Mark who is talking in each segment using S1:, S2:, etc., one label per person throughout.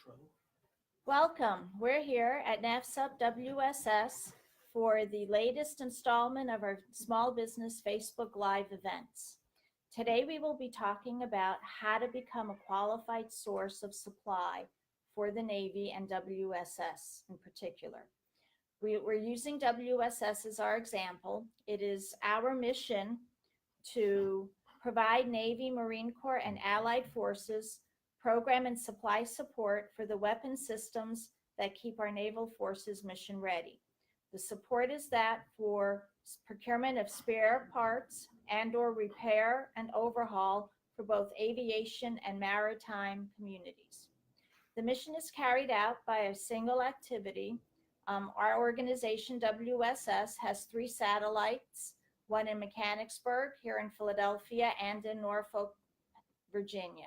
S1: intro.
S2: Welcome. We're here at NAFSUP WSS for the latest installment of our Small Business Facebook Live events. Today we will be talking about how to become a qualified source of supply for the Navy and WSS in particular. We're using WSS as our example. It is our mission to provide Navy, Marine Corps, and Allied forces program and supply support for the weapon systems that keep our naval forces mission ready. The support is that for procurement of spare parts and/or repair and overhaul for both aviation and maritime communities. The mission is carried out by a single activity. Our organization, WSS, has 3 satellites, one in Mechanicsburg, here in Philadelphia, and in Norfolk, Virginia.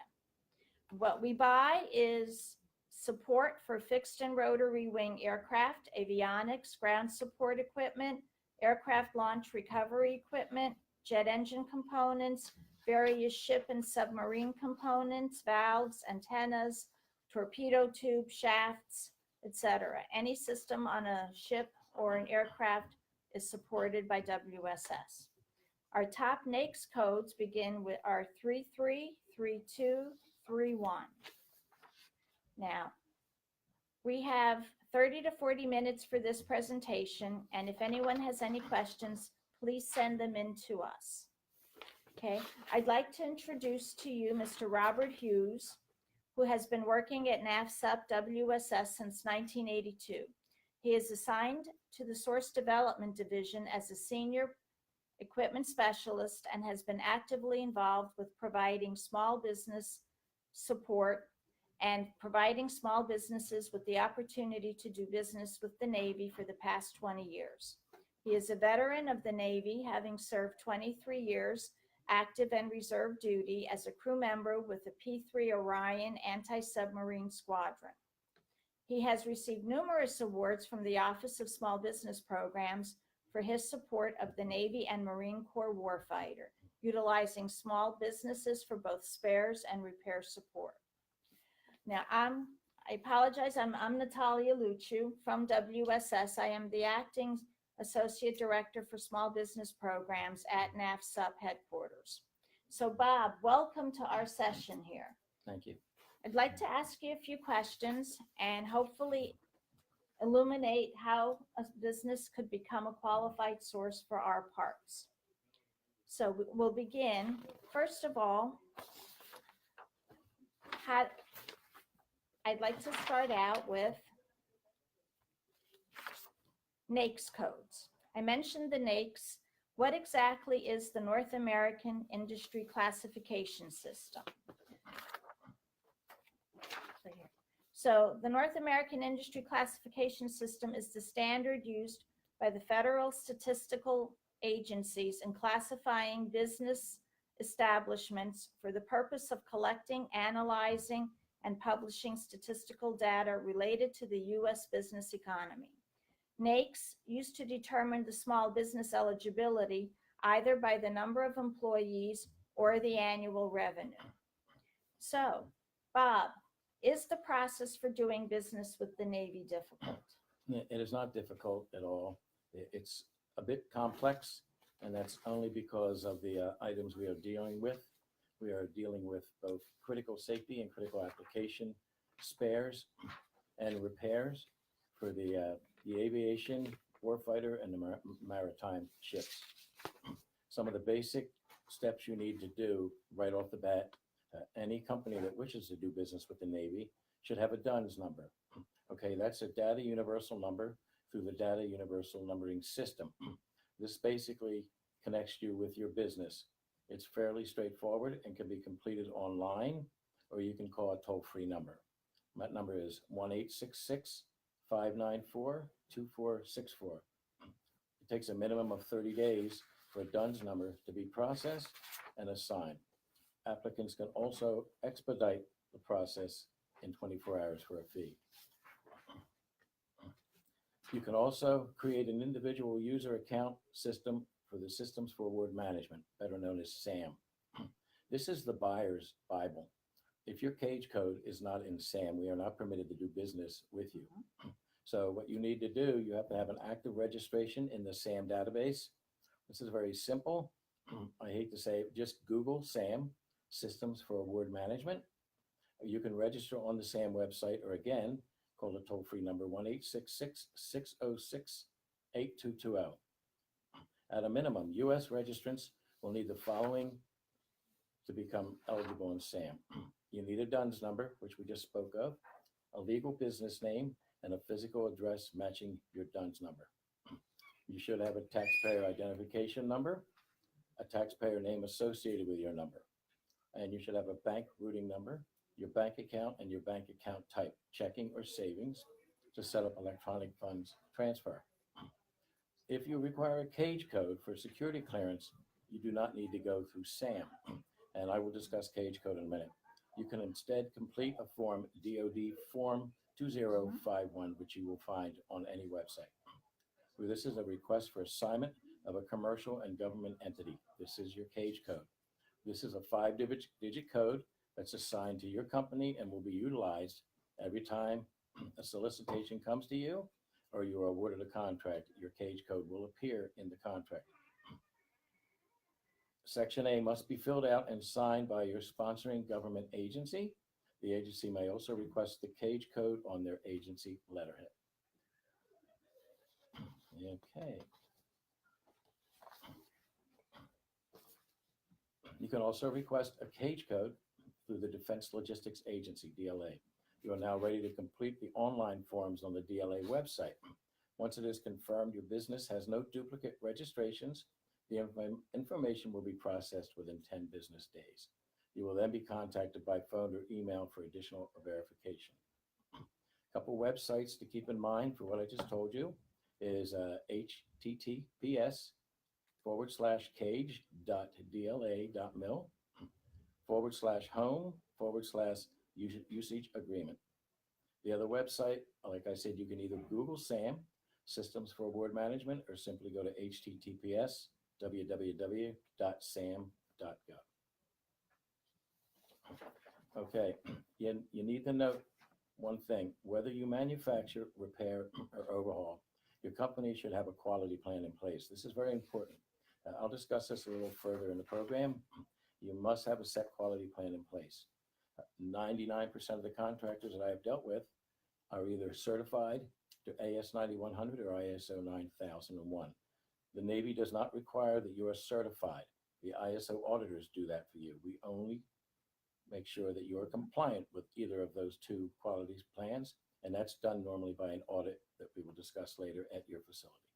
S2: What we buy is support for fixed and rotary wing aircraft, avionics, ground support equipment, aircraft launch recovery equipment, jet engine components, various ship and submarine components, valves, antennas, torpedo tube, shafts, etc. Any system on a ship or an aircraft is supported by WSS. Our top NAICS codes begin with our 333231. Now, we have 30 to 40 minutes for this presentation, and if anyone has any questions, please send them in to us. Okay, I'd like to introduce to you Mr. Robert Hughes, who has been working at NAFSUP WSS since 1982. He is assigned to the Source Development Division as a senior equipment specialist and has been actively involved with providing small business support and providing small businesses with the opportunity to do business with the Navy for the past 20 years. He is a veteran of the Navy, having served 23 years active and reserve duty as a crew member with the P-3 Orion Anti-Submarine Squadron. He has received numerous awards from the Office of Small Business Programs for his support of the Navy and Marine Corps warfighter, utilizing small businesses for both spares and repair support. Now, I apologize, I'm Natalia Luchu from WSS. I am the Acting Associate Director for Small Business Programs at NAFSUP headquarters. So Bob, welcome to our session here.
S1: Thank you.
S2: I'd like to ask you a few questions and hopefully illuminate how a business could become a qualified source for our parts. So we'll begin. First of all, I'd like to start out with NAICS codes. I mentioned the NAICS. What exactly is the North American Industry Classification System? So the North American Industry Classification System is the standard used by the federal statistical agencies in classifying business establishments for the purpose of collecting, analyzing, and publishing statistical data related to the U.S. business economy. NAICS used to determine the small business eligibility either by the number of employees or the annual revenue. So, Bob, is the process for doing business with the Navy difficult?
S1: It is not difficult at all. It's a bit complex, and that's only because of the items we are dealing with. We are dealing with both critical safety and critical application spares and repairs for the aviation, warfighter, and the maritime ships. Some of the basic steps you need to do right off the bat. Any company that wishes to do business with the Navy should have a DUNS number. Okay, that's a data universal number through the data universal numbering system. This basically connects you with your business. It's fairly straightforward and can be completed online, or you can call a toll-free number. That number is 1-866-594-2464. It takes a minimum of 30 days for a DUNS number to be processed and assigned. Applicants can also expedite the process in 24 hours for a fee. You can also create an individual user account system for the Systems for Award Management, better known as SAM. This is the buyer's Bible. if your cage code is not in SAM, we are not permitted to do business with you. So what you need to do, you have to have an active registration in the SAM database. This is very simple. I hate to say it, just Google SAM, Systems for Award Management. You can register on the SAM website, or again, call the toll-free number 1-866-606-8220. At a minimum, U.S. registrants will need the following to become eligible in SAM. You need a DUNS number, which we just spoke of, a legal business name, and a physical address matching your DUNS number. You should have a taxpayer identification number, a taxpayer name associated with your number, and you should have a bank routing number, your bank account, and your bank account type, checking or savings, to set up electronic funds transfer. If you require a cage code for security clearance, you do not need to go through SAM, and I will discuss cage code in a minute. You can instead complete a form, DoD Form 2051, which you will find on any website. This is a request for assignment of a commercial and government entity. This is your cage code. This is a 5-digit code that's assigned to your company and will be utilized every time a solicitation comes to you or you are awarded a contract. Your cage code will appear in the contract. Section A must be filled out and signed by your sponsoring government agency. The agency may also request the cage code on their agency letterhead. Okay. You can also request a cage code through the Defense Logistics Agency, DLA. You are now ready to complete the online forms on the DLA website. Once it is confirmed your business has no duplicate registrations, the information will be processed within 10 business days. You will then be contacted by phone or email for additional verification. A couple websites to keep in mind for what I just told you is https://cage.dla.mil/home/usage agreement. The other website, like I said, you can either Google SAM, Systems for Award Management, or simply go to https://www.sam.gov. Okay, you need to note one thing. Whether you manufacture, repair, or overhaul, your company should have a quality plan in place. This is very important. I'll discuss this a little further in the program. You must have a set quality plan in place. 99% of the contractors that I have dealt with are either certified to AS 9100 or ISO 9001. The Navy does not require that you are certified. The ISO auditors do that for you. We only make sure that you are compliant with either of those two quality plans, and that's done normally by an audit that we will discuss later at your facility.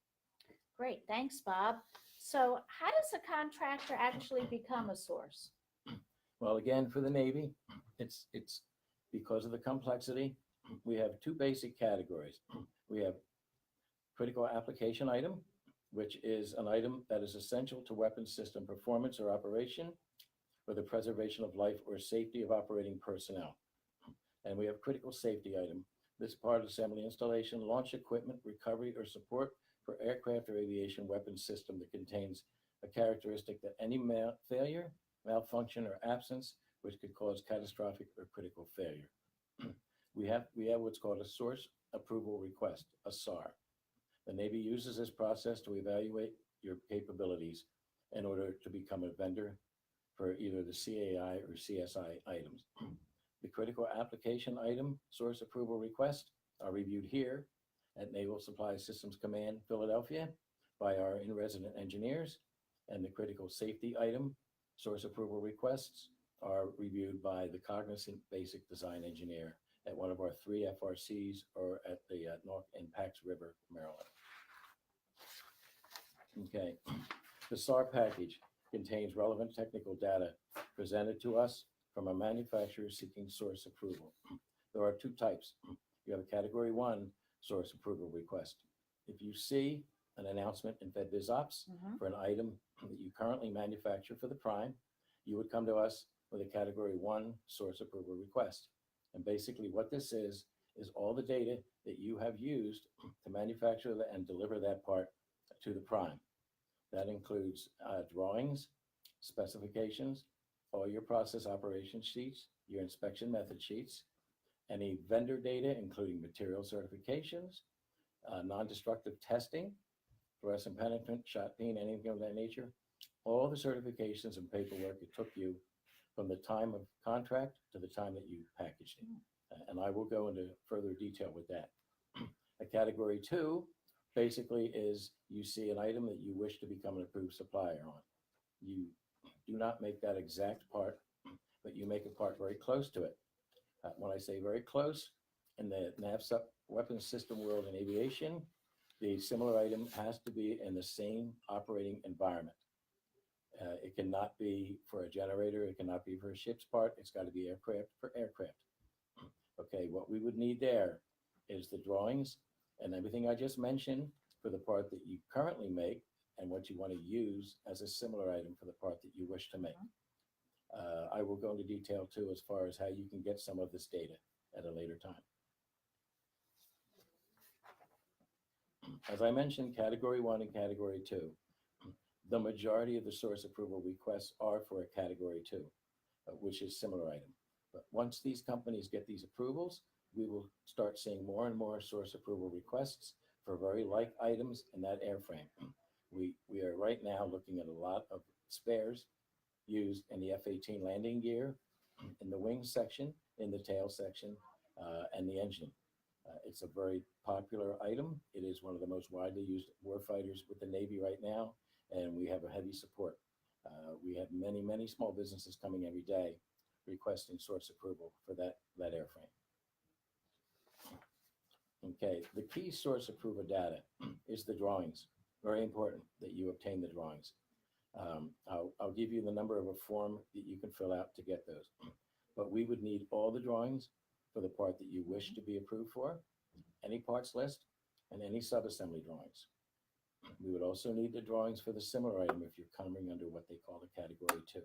S2: Great, thanks, Bob. So how does a contractor actually become a source?
S1: Well, again, for the Navy, it's because of the complexity. We have two basic categories. We have critical application item, which is an item that is essential to weapon system performance or operation, or the preservation of life or safety of operating personnel. And we have critical safety item. This part assembly, installation, launch equipment, recovery, or support for aircraft or aviation weapon system that contains a characteristic that any failure, malfunction, or absence which could cause catastrophic or critical failure. We have what's called a source approval request, a SAR. The Navy uses this process to evaluate your capabilities in order to become a vendor for either the CAI or CSI items. The critical application item source approval requests are reviewed here at Naval Supply Systems Command, Philadelphia, by our in-resident engineers, and the critical safety item source approval requests are reviewed by the cognizant basic design engineer at one of our 3 FRCs or at the North and Pax River, Maryland. Okay, the SAR package contains relevant technical data presented to us from a manufacturer seeking source approval. There are 2 types. You have a Category 1 source approval request. If you see an announcement in FedBizOps for an item that you currently manufacture for the prime, you would come to us with a Category 1 source approval request. And basically what this is all the data that you have used to manufacture and deliver that part to the prime. That includes drawings, specifications, all your process operation sheets, your inspection method sheets, any vendor data, including material certifications, non-destructive testing, fluorescent penetrant, shot peen, anything of that nature, all the certifications and paperwork it took you from the time of contract to the time that you packaged it. And I will go into further detail with that. A category 2 basically is you see an item that you wish to become an approved supplier on. You do not make that exact part, but you make a part very close to it. When I say very close, in the NAVSUP weapons system world in aviation, the similar item has to be in the same operating environment. It cannot be for a generator, it cannot be for a ship's part, it's got to be aircraft for aircraft. Okay, what we would need there is the drawings and everything I just mentioned for the part that you currently make and what you want to use as a similar item for the part that you wish to make. I will go into detail too as far as how you can get some of this data at a later time. As I mentioned, category 1 and category 2, the majority of the source approval requests are for a category 2, which is similar item. But once these companies get these approvals, we will start seeing more and more source approval requests for very like items in that airframe. We are right now looking at a lot of spares used in the F-18 landing gear, in the wing section, in the tail section, and the engine. It's a very popular item. It is one of the most widely used warfighters with the Navy right now, and we have a heavy support. We have many, many small businesses coming every day requesting source approval for that airframe. Okay, the key source approval data is the drawings. Very important that you obtain the drawings. I'll give you the number of a form that you can fill out to get those. But we would need all the drawings for the part that you wish to be approved for, any parts list, and any subassembly drawings. We would also need the drawings for the similar item if you're coming under what they call a category 2.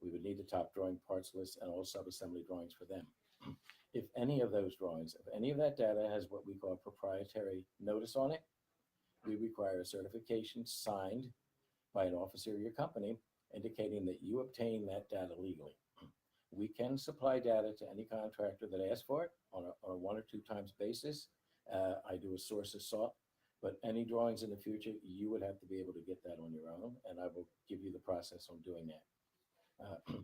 S1: We would need the top drawing parts list and all subassembly drawings for them. If any of those drawings, if any of that data has what we call a proprietary notice on it, we require a certification signed by an officer of your company indicating that you obtain that data legally. We can supply data to any contractor that asks for it on a 1 or 2 times basis. I do a source assault, but any drawings in the future, you would have to be able to get that on your own, and I will give you the process on doing that.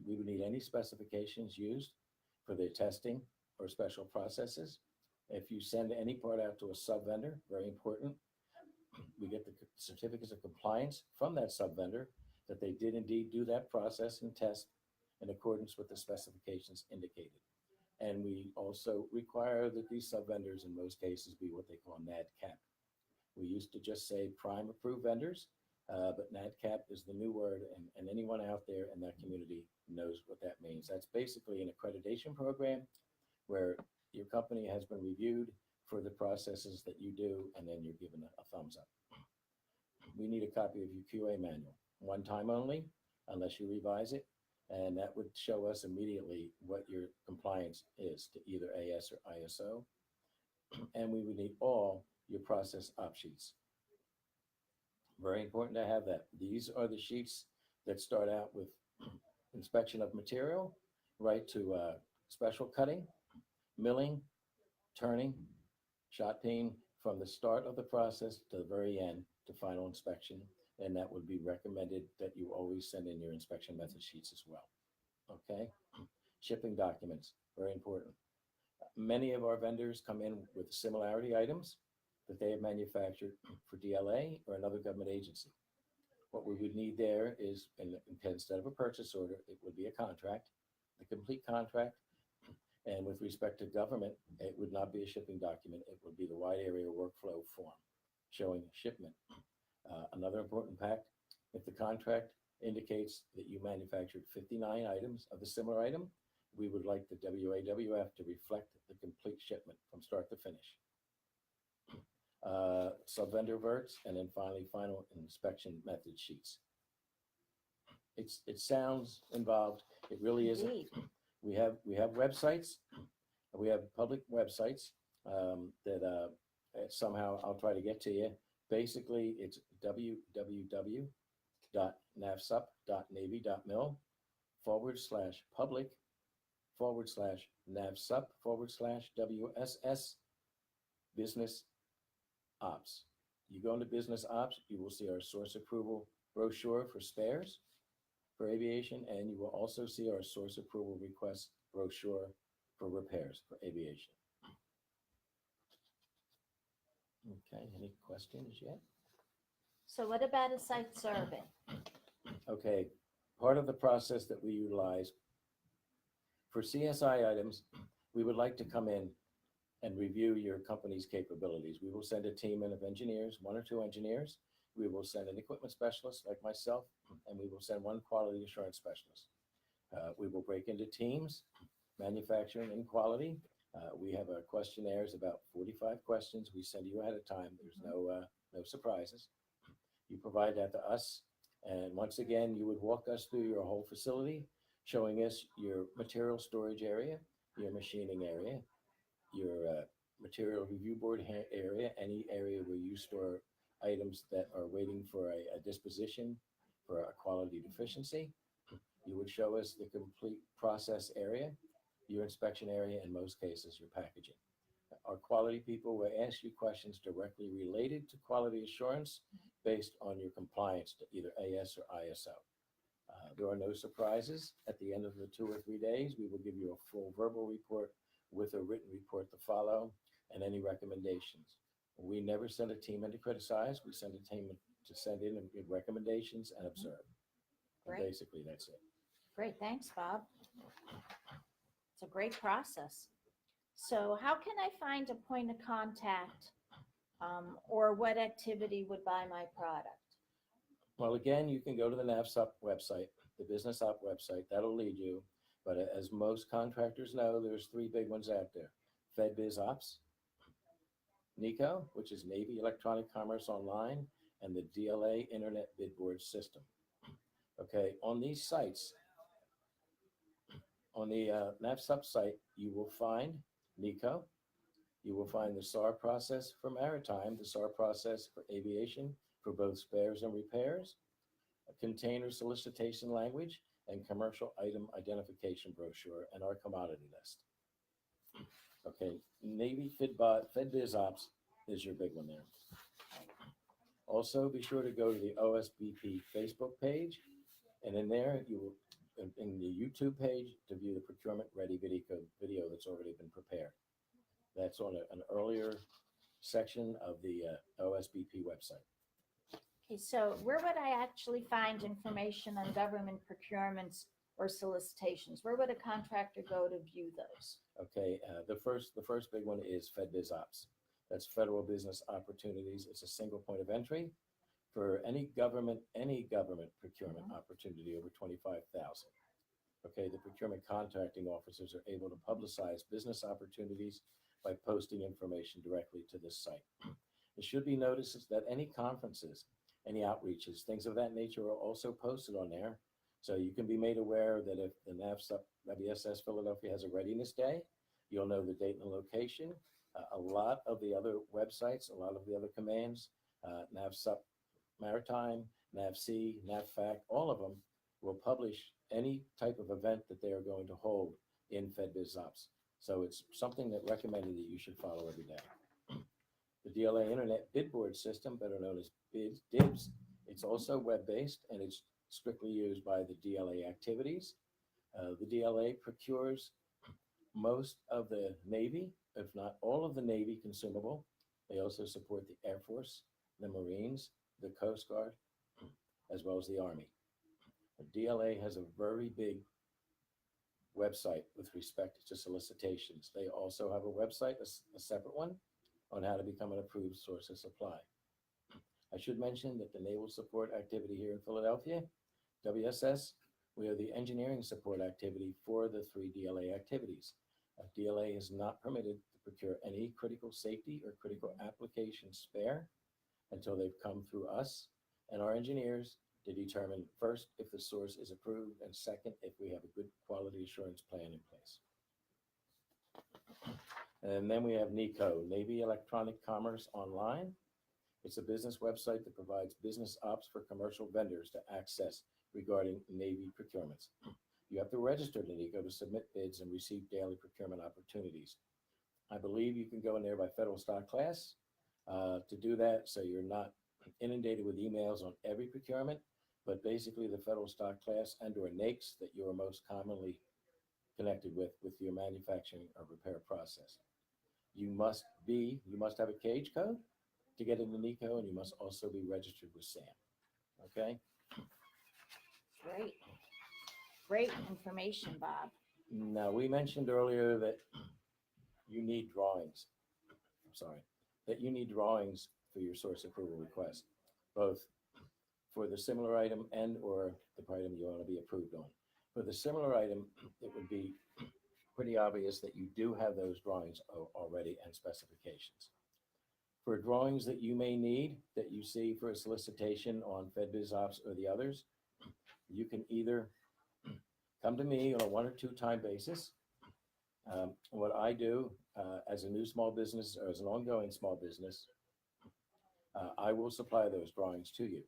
S1: We would need any specifications used for the testing or special processes. If you send any part out to a sub-vendor, very important, we get the certificates of compliance from that sub-vendor that they did indeed do that process and test in accordance with the specifications indicated. And we also require that these sub-vendors in most cases be what they call NADCAP. We used to just say prime approved vendors, but NADCAP is the new word, and anyone out there in that community knows what that means. That's basically an accreditation program where your company has been reviewed for the processes that you do, and then you're given a thumbs up. We need a copy of your QA manual, one time only, unless you revise it, and that would show us immediately what your compliance is to either AS or ISO. And we would need all your process op sheets. Very important to have that. These are the sheets that start out with inspection of material, right to special cutting, milling, turning, shot peen, from the start of the process to the very end to final inspection. And that would be recommended that you always send in your inspection method sheets as well. Okay? Shipping documents, very important. Many of our vendors come in with similarity items that they have manufactured for DLA or another government agency. What we would need there is, instead of a purchase order, it would be a contract, the complete contract. And with respect to government, it would not be a shipping document. It would be the wide area workflow form showing shipment. Another important fact, if the contract indicates that you manufactured 59 items of the similar item, we would like the WAWF to reflect the complete shipment from start to finish. Sub-vendor verts, and then finally, final inspection method sheets. It sounds involved. It really isn't.
S2: Indeed.
S1: We have websites. We have public websites that somehow I'll try to get to you. Basically, it's www.navsup.navy.mil/public/. www.navsup.WSS business ops. You go into business ops, you will see our source approval brochure for spares for aviation, and you will also see our source approval request brochure for repairs for aviation. Okay, any questions yet?
S2: So what about a site survey?
S1: Okay, part of the process that we utilize for CSI items, we would like to come in and review your company's capabilities. We will send a team in of engineers, 1 or 2 engineers. We will send an equipment specialist like myself, and we will send 1 quality assurance specialist. We will break into teams, manufacturing and quality. We have questionnaires, about 45 questions. We send you ahead of time. There's no surprises. You provide that to us. And once again, you would walk us through your whole facility, showing us your material storage area, your machining area, your material review board area, any area where you store items that are waiting for a disposition for a quality deficiency. You would show us the complete process area, your inspection area, in most cases, your packaging. Our quality people will ask you questions directly related to quality assurance based on your compliance to either AS or ISO. There are no surprises. At the end of the 2 or 3 days, we will give you a full verbal report with a written report to follow and any recommendations. We never send a team in to criticize. We send a team to send in and give recommendations and observe. And
S2: Great.
S1: basically, that's it.
S2: Great, thanks, Bob. It's a great process. So how can I find a point of contact or what activity would buy my product?
S1: Well, again, you can go to the NAVSUP website, the Business Op website. That'll lead you. But as most contractors know, there's 3 big ones out there. FedBiz Ops, NECO, which is Navy Electronic Commerce Online, and the DLA Internet Bid Board System. Okay, on these sites, on the NAVSUP site, you will find NECO. You will find the SAR process for maritime, the SAR process for aviation, for both spares and repairs, a container solicitation language, and commercial item identification brochure, and our commodity list. Okay, Navy FedBiz Ops is your big one there. Also, be sure to go to the OSBP Facebook page, and in there, you will, in the YouTube page, to view the procurement ready video that's already been prepared. That's on an earlier section of the OSBP website.
S2: Okay, so where would I actually find information on government procurements or solicitations? Where would a contractor go to view those?
S1: Okay, the first big one is FedBiz Ops. That's Federal Business Opportunities. It's a single point of entry for any government procurement opportunity over 25,000. Okay, the procurement contracting officers are able to publicize business opportunities by posting information directly to this site. It should be noticed that any conferences, any outreaches, things of that nature are also posted on there. So you can be made aware that if the NAVSUP WSS Philadelphia has a readiness day, you'll know the date and the location. A lot of the other websites, a lot of the other commands, NAVSUP Maritime, NAVC, NAVFAC, all of them will publish any type of event that they are going to hold in FedBiz Ops. So it's something that recommended that you should follow every day. The DLA Internet Bid Board System, better known as DIBS, it's also web-based and it's strictly used by the DLA activities. The DLA procures most of the Navy, if not all of the Navy consumable. They also support the Air Force, the Marines, the Coast Guard, as well as the Army. The DLA has a very big website with respect to solicitations. They also have a website, a separate one, on how to become an approved source of supply. I should mention that the Naval Support activity here in Philadelphia, WSS, we are the engineering support activity for the 3 DLA activities. DLA is not permitted to procure any critical safety or critical application spare until they've come through us and our engineers to determine first if the source is approved and second if we have a good quality assurance plan in place. And then we have NECO, Navy Electronic Commerce Online. It's a business website that provides business ops for commercial vendors to access regarding Navy procurements. You have to register to NECO to submit bids and receive daily procurement opportunities. I believe you can go in there by federal stock class to do that, so you're not inundated with emails on every procurement, but basically the federal stock class and/or NAICS that you are most commonly connected with your manufacturing or repair process. You must have a cage code to get into NECO, and you must also be registered with SAM. Okay?
S2: Great. Great information, Bob.
S1: Now, we mentioned earlier that you need drawings. That you need drawings for your source approval request, both for the similar item and or the item you want to be approved on. For the similar item, it would be pretty obvious that you do have those drawings already and specifications. For drawings that you may need, that you see for a solicitation on FedBizOpps or the others, you can either come to me on a 1 or 2 time basis. What I do as a new small business or as an ongoing small business, I will supply those drawings to you.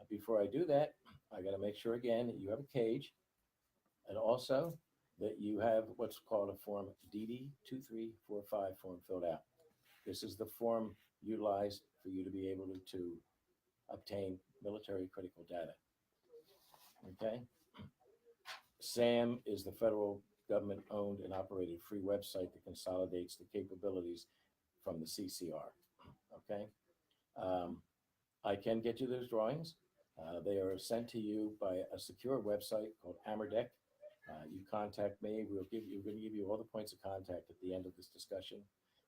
S1: Before I do that, I got to make sure again that you have a cage, and also that you have what's called a form DD2345 form filled out. This is the form utilized for you to be able to obtain military critical data. Okay? SAM is the federal government owned and operated free website that consolidates the capabilities from the CCR. Okay? I can get you those drawings. They are sent to you by a secure website called Amerdeck. You contact me. We're going to give you all the points of contact at the end of this discussion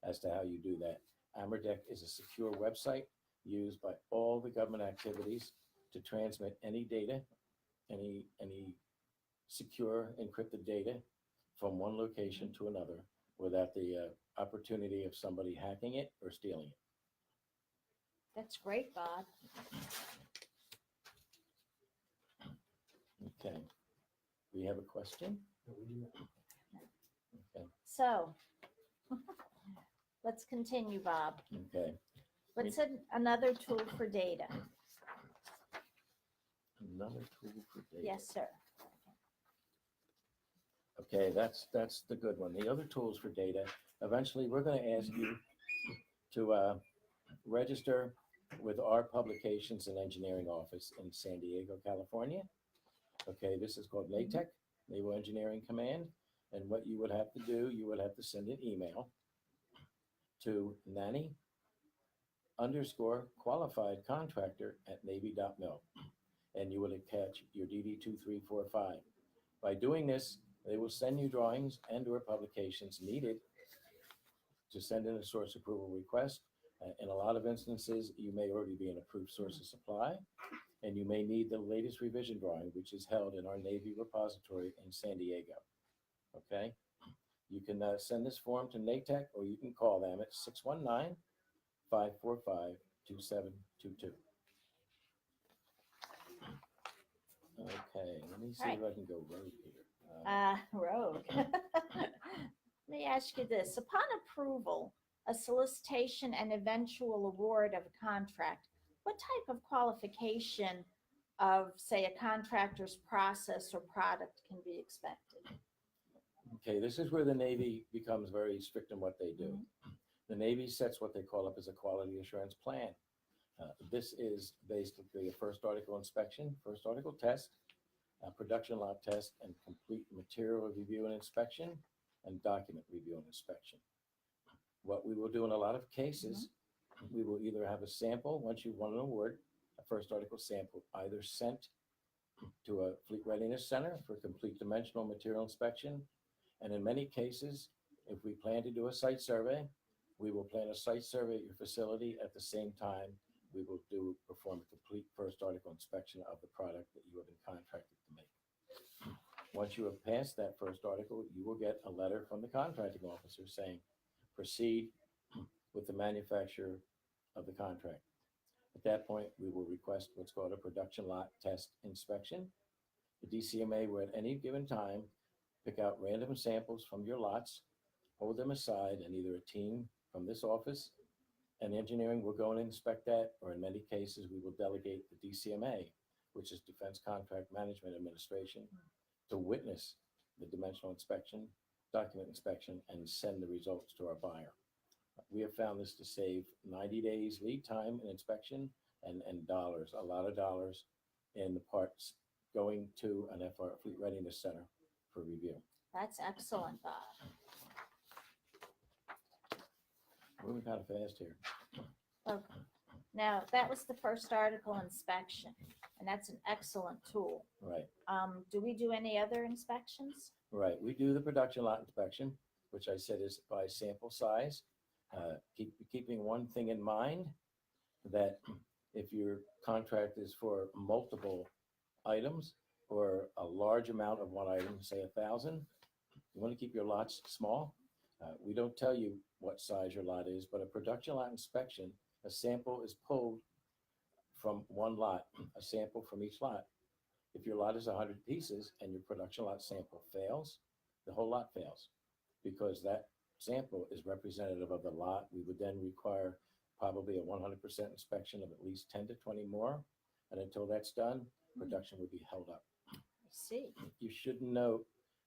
S1: as to how you do that. Amerdeck is a secure website used by all the government activities to transmit any data, any secure encrypted data from one location to another without the opportunity of somebody hacking it or stealing it.
S2: That's great, Bob.
S1: Okay. We have a question? Okay.
S2: So, let's continue, Bob.
S1: Okay.
S2: What's another tool for data?
S1: Another tool for data.
S2: Yes, sir.
S1: Okay, that's the good one. The other tools for data, eventually we're going to ask you to register with our publications and engineering office in San Diego, California. Okay, this is called NATEC, Naval Engineering Command. And what you would have to do, you would have to send an email to nanny_qualified contractor@navy.mil. And you would attach your DD2345. By doing this, they will send you drawings and or publications needed to send in a source approval request. In a lot of instances, you may already be an approved source of supply, and you may need the latest revision drawing, which is held in our Navy repository in San Diego. Okay? You can send this form to NATEC, or you can call them at 619-545-2722. Okay, let me see if I can go rogue here.
S2: Rogue. Let me ask you this. Upon approval, a solicitation and eventual award of a contract, what type of qualification of, say, a contractor's process or product can be expected?
S1: Okay, this is where the Navy becomes very strict in what they do. The Navy sets what they call up as a quality assurance plan. This is basically a first article inspection, first article test, a production lot test, and complete material review and inspection, and document review and inspection. What we will do in a lot of cases, we will either have a sample, once you've won an award, a first article sample, either sent to a fleet readiness center for complete dimensional material inspection. And in many cases, if we plan to do a site survey, we will plan a site survey at your facility. At the same time, we will perform a complete first article inspection of the product that you have been contracted to make. Once you have passed that first article, you will get a letter from the contracting officer saying, proceed with the manufacturer of the contract. At that point, we will request what's called a production lot test inspection. The DCMA will at any given time pick out random samples from your lots, hold them aside, and either a team from this office and engineering will go and inspect that, or in many cases, we will delegate the DCMA, which is Defense Contract Management Administration, to witness the dimensional inspection, document inspection, and send the results to our buyer. We have found this to save 90 days lead time in inspection and dollars, a lot of dollars in the parts going to an FR Fleet Readiness Center for review.
S2: That's excellent, Bob.
S1: Moving kind of fast here.
S2: Okay. Now, that was the first article inspection, and that's an excellent tool.
S1: Right,
S2: Do we do any other inspections?
S1: right. We do the production lot inspection, which I said is by sample size. Keeping one thing in mind, that if your contract is for multiple items or a large amount of one item, say 1,000, you want to keep your lots small. We don't tell you what size your lot is, but a production lot inspection, a sample is pulled from one lot, a sample from each lot. If your lot is 100 pieces and your production lot sample fails, the whole lot fails, because that sample is representative of the lot. We would then require probably a 100% inspection of at least 10 to 20 more. And until that's done, production would be held up.
S2: I see.
S1: You should note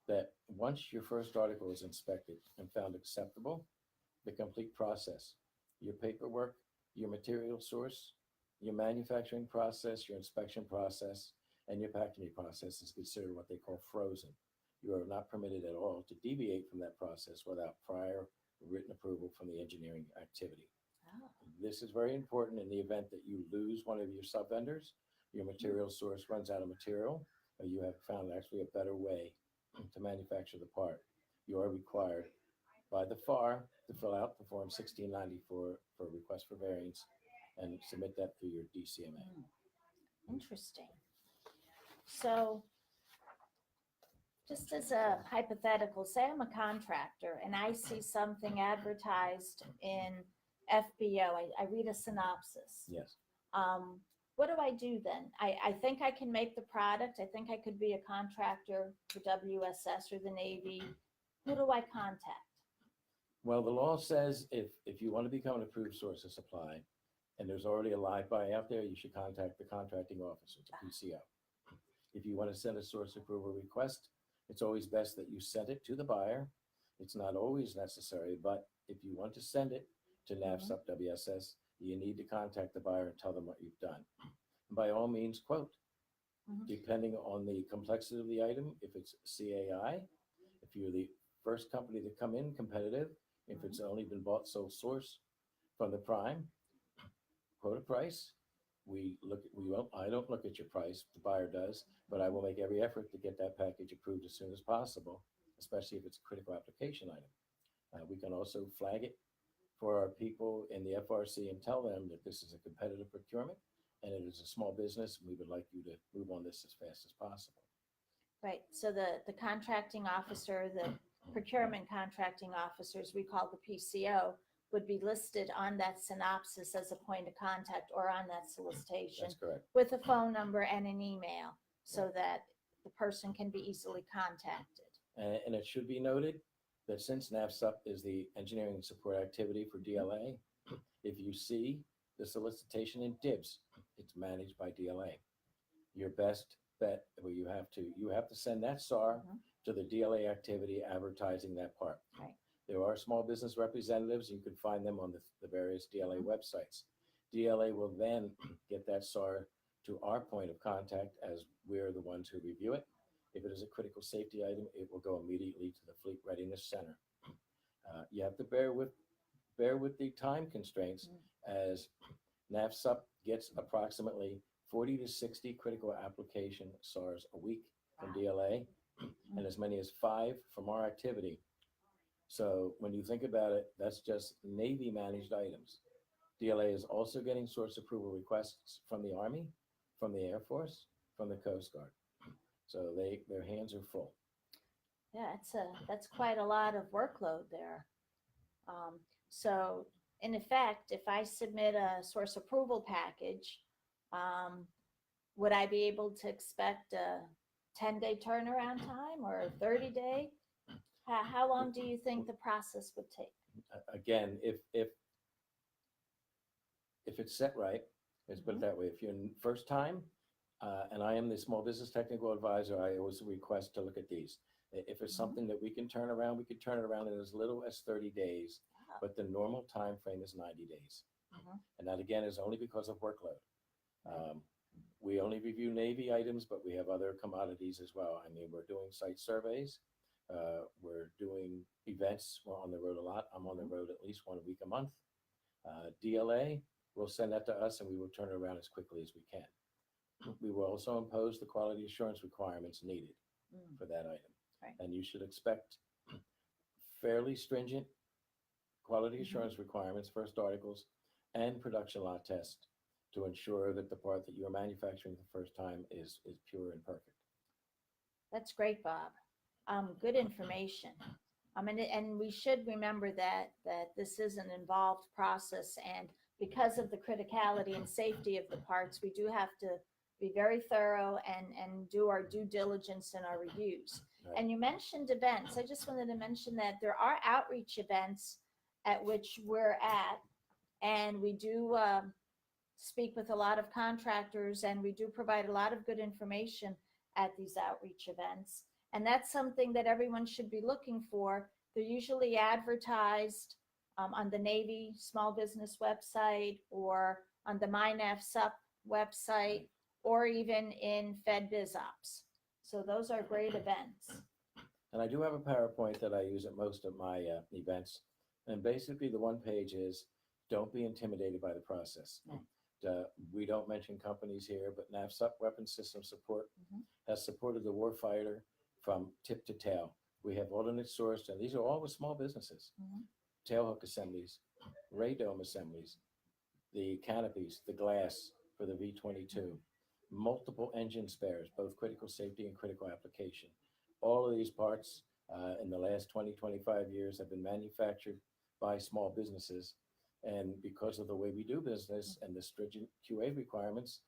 S1: that once your first article is inspected and found acceptable, the complete process, your paperwork, your material source, your manufacturing process, your inspection process, and your packaging process is considered what they call frozen. You are not permitted at all to deviate from that process without prior written approval from the engineering activity.
S2: Oh,
S1: This is very important in the event that you lose one of your sub-vendors, your material source runs out of material, or you have found actually a better way to manufacture the part. You are required by the FAR to fill out the Form 1694 for request for variance and submit that through your DCMA.
S2: interesting. So, just as a hypothetical, say I'm a contractor and I see something advertised in FBO, I read a synopsis.
S1: Yes.
S2: What do I do then? I think I can make the product. I think I could be a contractor for WSS or the Navy. Who do I contact?
S1: Well, the law says if you want to become an approved source of supply and there's already a live buy out there, you should contact the contracting officer, the PCO. If you want to send a source approval request, it's always best that you send it to the buyer. It's not always necessary, but if you want to send it to NAVSUP WSS, you need to contact the buyer and tell them what you've done. And by all means, quote, depending on the complexity of the item, if it's CAI, if you're the first company to come in competitive, if it's only been bought sole source from the prime, quote a price. I don't look at your price, the buyer does, but I will make every effort to get that package approved as soon as possible, especially if it's a critical application item. We can also flag it for our people in the FRC and tell them that this is a competitive procurement and it is a small business. We would like you to move on this as fast as possible.
S2: Right. So the contracting officer, the procurement contracting officers, we call the PCO, would be listed on that synopsis as a point of contact or on that solicitation
S1: That's correct.
S2: with a phone number and an email so that the person can be easily contacted.
S1: And it should be noted that since NAVSUP is the engineering and support activity for DLA, if you see the solicitation in DIBS, it's managed by DLA. Your best bet, well, you have to send that SAR to the DLA activity advertising that part.
S2: Right.
S1: There are small business representatives. You can find them on the various DLA websites. DLA will then get that SAR to our point of contact as we're the ones who review it. If it is a critical safety item, it will go immediately to the Fleet Readiness Center. You have to bear with the time constraints as NAVSUP gets approximately 40 to 60 critical application SARs a week from DLA and as many as 5 from our activity. So when you think about it, that's just Navy managed items. DLA is also getting source approval requests from the Army, from the Air Force, from the Coast Guard. So their hands are full.
S2: Yeah, that's quite a lot of workload there. So in effect, if I submit a source approval package, would I be able to expect a 10-day turnaround time or a 30-day? How long do you think the process would take?
S1: Again, if it's set right, let's put it that way. If you're first time, And I am the small business technical advisor. I always request to look at these. If it's
S2: Mhm.
S1: something that we can turn around, we can turn it around in as little as 30 days,
S2: Wow.
S1: but the normal time frame is 90 days.
S2: Mhm.
S1: And that again is only because of workload.
S2: Right.
S1: We only review Navy items, but we have other commodities as well. I mean, we're doing site surveys. We're doing events. We're on the road a lot. I'm on the road at least 1 week a month. DLA will send that to us and we will turn it around as quickly as we can. We will also impose the quality assurance requirements needed
S2: Mm.
S1: for that item.
S2: Right.
S1: And you should expect fairly stringent quality
S2: Mhm.
S1: assurance requirements, first articles, and production lot test to ensure that the part that you're manufacturing the first time is pure and perfect.
S2: That's great, Bob. Good information. And we should remember that this is an involved process, and because of the criticality and safety of the parts, we do have to be very thorough and do our due diligence in our reviews.
S1: Right.
S2: And you mentioned events. I just wanted to mention that there are outreach events at which we're at, and we do speak with a lot of contractors, and we do provide a lot of good information at these outreach events. And that's something that everyone should be looking for. They're usually advertised on the Navy Small Business website or on the MyNavSup website or even in FedBizOps. So those are great events.
S1: And I do have a PowerPoint that I use at most of my events. And basically the one page is, don't be intimidated by the process.
S2: Right.
S1: We don't mention companies here, but NAVSUP Weapons System Support
S2: Mhm.
S1: has supported the warfighter from tip to tail. We have alternate sourced, and these are all with small businesses.
S2: Mhm.
S1: Tailhook assemblies, radome assemblies, the canopies, the glass for the V-22, multiple engine spares, both critical safety and critical application. All of these parts in the last 20, 25 years have been manufactured by small businesses. And because of the way we do business and the stringent QA requirements,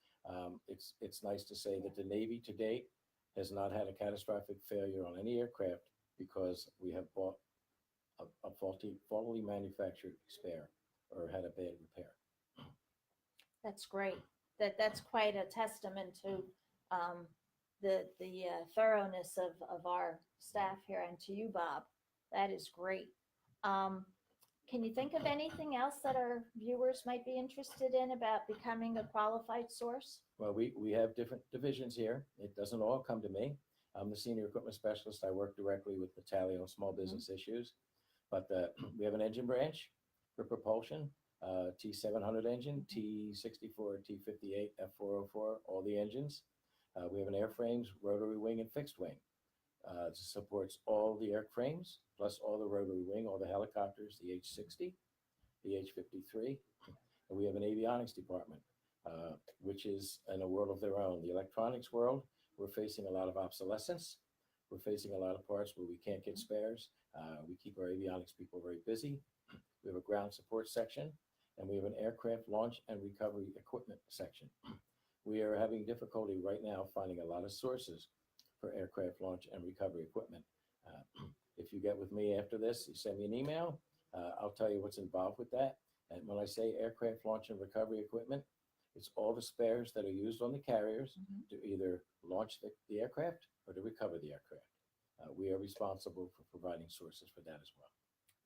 S1: it's nice to say that the Navy to date has not had a catastrophic failure on any aircraft because we have bought a faultily manufactured spare or had a bad repair.
S2: That's great. That's quite a testament to the thoroughness of our staff here, and to you, Bob. That is great. Um, can you think of anything else that our viewers might be interested in about becoming a qualified source?
S1: Well, we have different divisions here. It doesn't all come to me. I'm the senior equipment specialist. I work directly with Natalia on small business issues. But we have an engine branch for propulsion, T700 engine, T64, T58, F404, all the engines. We have an airframes, rotary wing, and fixed wing. It supports all the airframes, plus all the rotary wing, all the helicopters, the H-60, the H-53. And we have an avionics department, which is in a world of their own. The electronics world, we're facing a lot of obsolescence. We're facing a lot of parts where we can't get spares. We keep our avionics people very busy. We have a ground support section, and we have an aircraft launch and recovery equipment section. We are having difficulty right now finding a lot of sources for aircraft launch and recovery equipment. If you get with me after this, you send me an email, I'll tell you what's involved with that. And when I say aircraft launch and recovery equipment, it's all the spares that are used on the carriers to either launch the aircraft or to recover the aircraft. We are responsible for providing sources for that as well.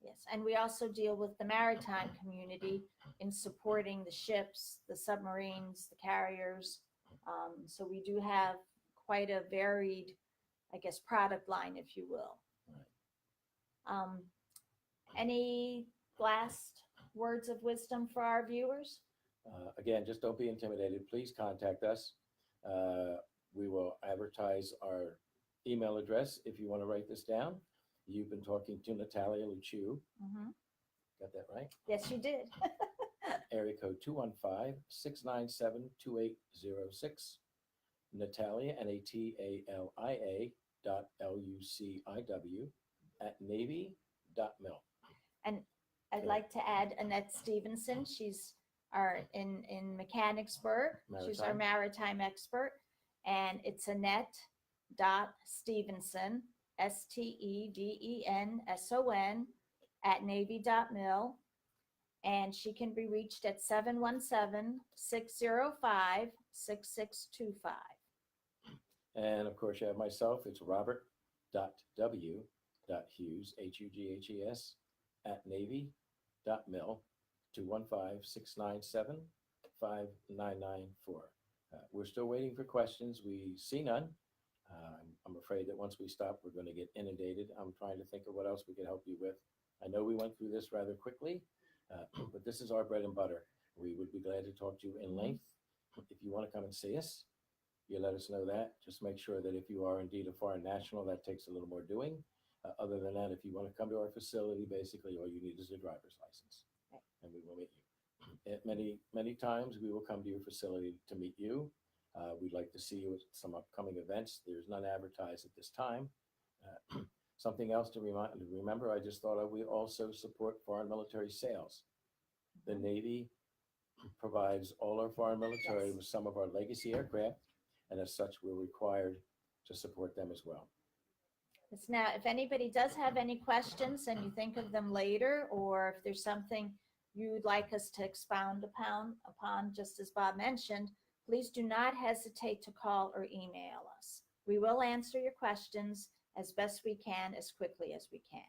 S2: Yes, and we also deal with the maritime community in supporting the ships, the submarines, the carriers. So we do have quite a varied, I guess, product line, if you will.
S1: Right.
S2: Any last words of wisdom for our viewers?
S1: Again, just don't be intimidated. Please contact us. We will advertise our email address if you want to write this down. You've been talking to Natalia Luciu.
S2: Mm-hmm.
S1: Got that right?
S2: Yes, you did.
S1: Area code 215-697-2806. Natalia, Natalia .LUCIW @navy.mil.
S2: And I'd like to add Annette Stevenson. She's in Mechanicsburg. She's our maritime expert. And it's Annette.Stevenson, STEVENSON @navy.mil. And she can be reached at 717-605-6625.
S1: And of course, you have myself. It's Robert.W.Hughes, Hughes, at Navy.mil, 215-697-5994. We're still waiting for questions. We see none. I'm afraid that once we stop, we're going to get inundated. I'm trying to think of what else we could help you with. I know we went through this rather quickly, but this is our bread and butter. We would be glad to talk to you in length. If you want to come and see us, you let us know that. Just make sure that if you are indeed a foreign national, that takes a little more doing. Other than that, if you want to come to our facility, basically all you need is a driver's license, and we will meet you. Many times we will come to your facility to meet you. We'd like to see you at some upcoming events. There's none advertised at this time. Something else to remember, I just thought of, we also support foreign military sales. The Navy provides all our foreign military with some of our legacy aircraft, and as such, we're required to support them as well.
S2: Yes, now, if anybody does have any questions and you think of them later, or if there's something you'd like us to expound upon, just as Bob mentioned, please do not hesitate to call or email us. We will answer your questions as best we can, as quickly as we can.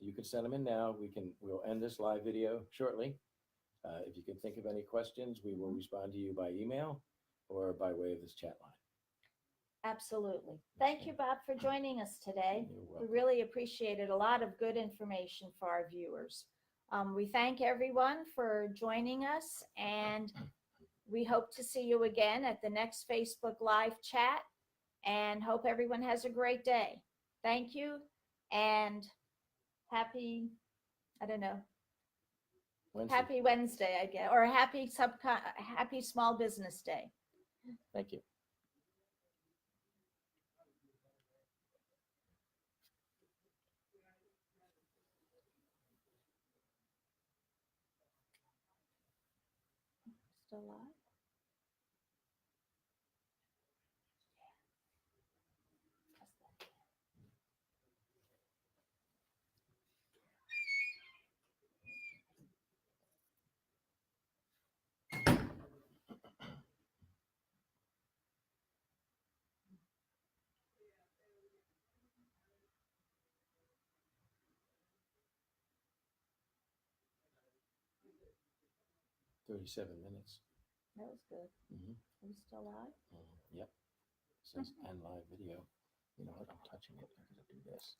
S1: You can send them in now. We'll end this live video shortly. If you can think of any questions, we will respond to you by email or by way of this chat line.
S2: Absolutely. Thank you, Bob, for joining us today.
S1: You're
S2: We
S1: welcome.
S2: really appreciated a lot of good information for our viewers. We thank everyone for joining us, and we hope to see you again at the next Facebook Live chat, and hope everyone has a great day. Thank you, and happy, I don't know,
S1: Wednesday.
S2: happy Wednesday, I guess, or happy Small Business Day.
S1: Thank you.
S2: Still live?
S1: Press that. 37 minutes.
S2: That was good.
S1: Mm-hmm.
S2: Are we still live?
S1: Yep. It says end live video. You know what? I'm touching it. I gotta do this.